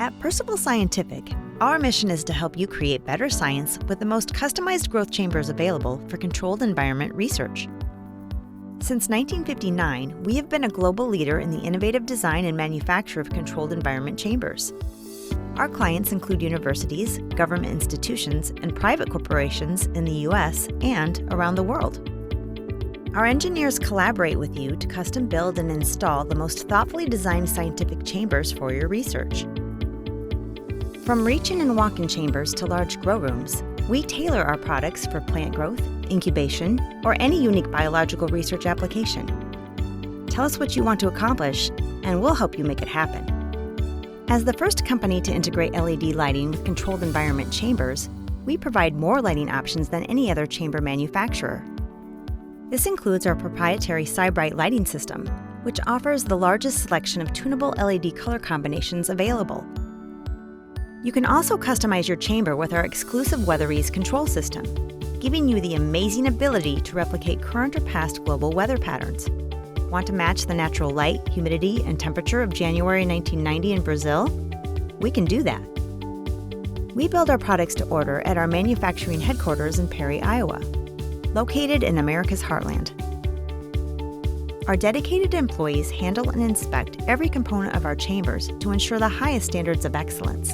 At Percival Scientific, our mission is to help you create better science with the most customized growth chambers available for controlled environment research. Since 1959, we have been a global leader in the innovative design and manufacture of controlled environment chambers. Our clients include universities, government institutions, and private corporations in the U.S. and around the world. Our engineers collaborate with you to custom build and install the most thoughtfully designed scientific chambers for your research. From reach-in and walk-in chambers to large grow rooms, we tailor our products for plant growth, incubation, or any unique biological research application. Tell us what you want to accomplish, and we'll help you make it happen. As the first company to integrate LED lighting with controlled environment chambers, we provide more lighting options than any other chamber manufacturer. This includes our proprietary SciBright lighting system, which offers the largest selection of tunable LED color combinations available. You can also customize your chamber with our exclusive WeatherEase control system, giving you the amazing ability to replicate current or past global weather patterns. Want to match the natural light, humidity, and temperature of January 1990 in Brazil? We can do that. We build our products to order at our manufacturing headquarters in Perry, Iowa, located in America's heartland. Our dedicated employees handle and inspect every component of our chambers to ensure the highest standards of excellence.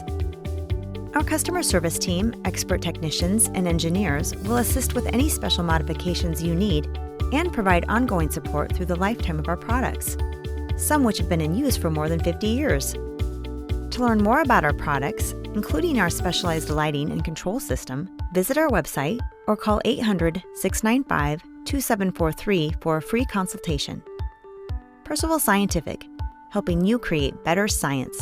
Our customer service team, expert technicians, and engineers will assist with any special modifications you need and provide ongoing support through the lifetime of our products, some which have been in use for more than 50 years. To learn more about our products, including our specialized lighting and control system, visit our website or call 800-695-2743 for a free consultation. Percival Scientific, helping you create better science.